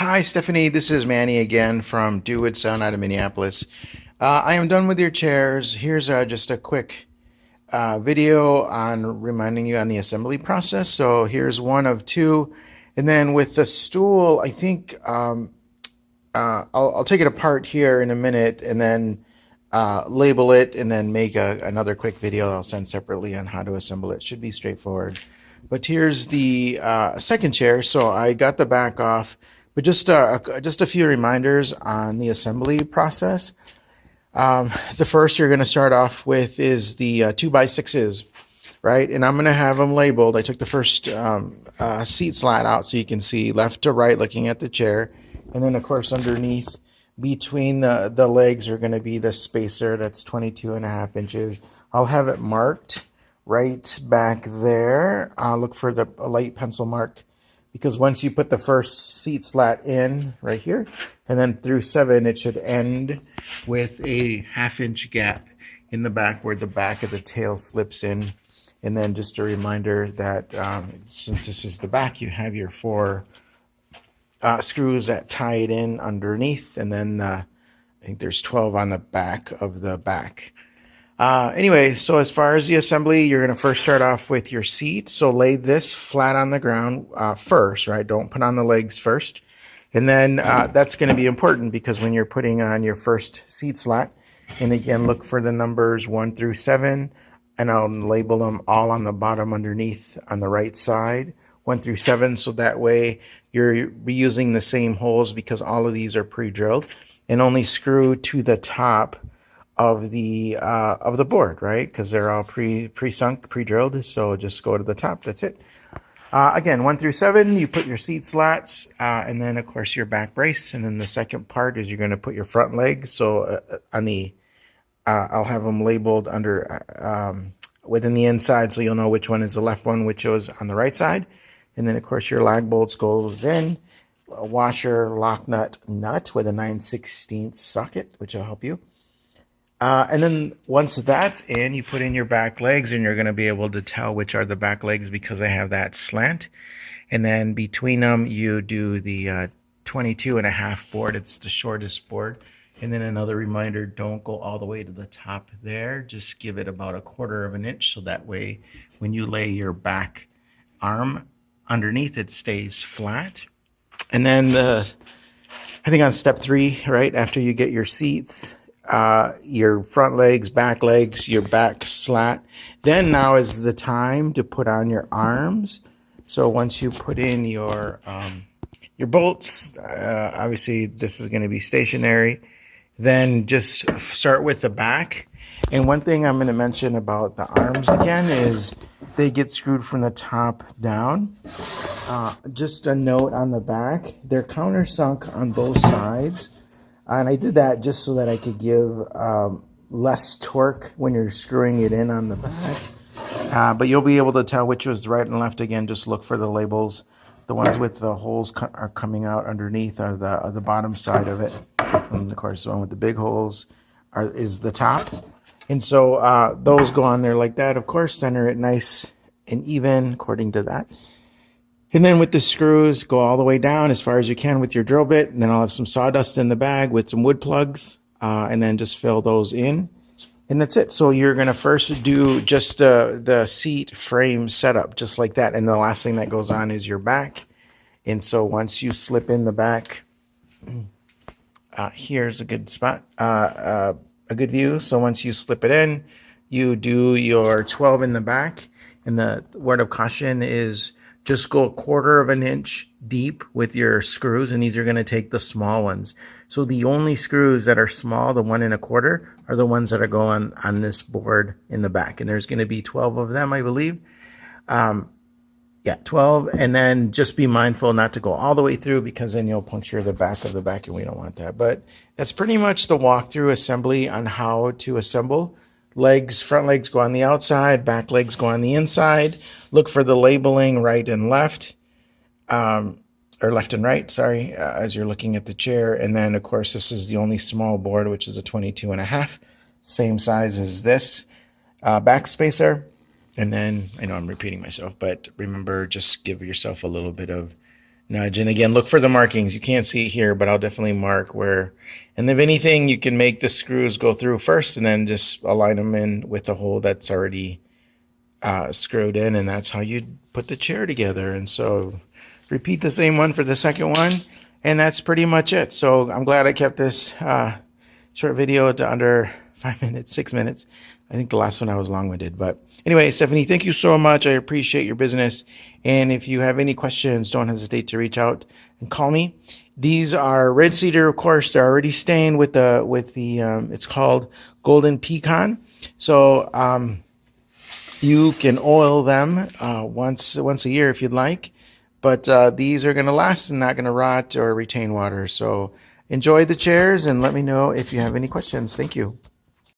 Hi, Stephanie. This is Manny again from Do Wood Sound out of Minneapolis. I am done with your chairs. Here's just a quick video on reminding you on the assembly process. So here's one of two. And then with the stool, I think I'll take it apart here in a minute and then label it and then make another quick video I'll send separately on how to assemble it. Should be straightforward. But here's the second chair. So I got the back off, but just a few reminders on the assembly process. The first you're going to start off with is the 2x6s, right? And I'm going to have them labeled. I took the first seat slat out so you can see left to right looking at the chair. And then, of course, underneath between the legs are going to be the spacer that's 22.5 inches. I'll have it marked right back there. I'll look for a light pencil mark, because once you put the first seat slat in right here and then through 7, it should end with a 1/2 inch gap in the back where the back of the tail slips in. And then just a reminder that since this is the back, you have your 4 screws that tie it in underneath, and then I think there's 12 on the back of the back. Anyway, so as far as the assembly, you're going to first start off with your seat. So lay this flat on the ground first, right? Don't put on the legs first. And then that's going to be important because when you're putting on your first seat slat, and again, look for the numbers 1 through 7, and I'll label them all on the bottom underneath on the right side, 1 through 7. So that way you're reusing the same holes because all of these are pre-drilled, and only screw to the top of the board, right? Because they're all pre-sunk, pre-drilled. So just go to the top. That's it. Again, 1 through 7, you put your seat slats, and then of course your back brace. And then the second part is you're going to put your front legs. So on the, I'll have them labeled under within the inside, so you'll know which one is the left one, which is on the right side. And then of course your lag bolts goes in, a washer lock nut with a 9/16 socket, which will help you. And then once that's in, you put in your back legs, and you're going to be able to tell which are the back legs because they have that slant. And then between them, you do the 22.5 board. It's the shortest board. And then another reminder, don't go all the way to the top there. Just give it about 1/4 inch. So that way, when you lay your back arm underneath, it stays flat. And then I think on step 3, right after you get your seats, your front legs, your back slat. Then now is the time to put on your arms. So once you put in your bolts, obviously this is going to be stationary. Then just start with the back. And one thing I'm going to mention about the arms again is they get screwed from the top down. Just a note on the back, they're countersunk on both sides. And I did that just so that I could give less torque when you're screwing it in on the back. But you'll be able to tell which was right and left. Again, just look for the labels. The ones with the holes are coming out underneath are the bottom side of it. And of course, the one with the big holes is the top. And so those go on there like that. Of course, center it nice and even according to that. And then with the screws, go all the way down as far as you can with your drill bit. And then I'll have some sawdust in the bag with some wood plugs, and then just fill those in. And that's it. So you're going to first do just the seat frame setup, just like that. And the last thing that goes on is your back. And so once you slip in the back, here's a good spot, a good view. So once you slip it in, you do your 12 in the back. And the word of caution is just go 1/4 inch deep with your screws, and these are going to take the small ones. So the only screws that are small, the 1 1/4, are the ones that are going on this board in the back. And there's going to be 12 of them, I believe. Yeah, 12. And then just be mindful not to go all the way through, because then you'll puncture the back of the back, and we don't want that. But that's pretty much the walkthrough assembly on how to assemble. Front legs go on the outside, back legs go on the inside. Look for the labeling right and left, or left and right, sorry, as you're looking at the chair. And then, of course, this is the only small board, which is a 22.5, same size as this back spacer. And then, I know I'm repeating myself, but remember, just give yourself a little bit of nudge. And again, look for the markings. You can't see it here, but I'll definitely mark where. And if anything, you can make the screws go through first and then just align them in with the hole that's already screwed in. And that's how you put the chair together. And so repeat the same one for the second one. And that's pretty much it. So I'm glad I kept this short video to under 5 minutes, 6 minutes. I think the last one I was long-winded. But anyway, Stephanie, thank you so much. I appreciate your business. And if you have any questions, don't hesitate to reach out and call me. These are red cedar, of course. They're already stained with the it's called golden pecan. So you can oil them once a year if you'd like. But these are going to last and not going to rot or retain water. So enjoy the chairs and let me know if you have any questions. Thank you.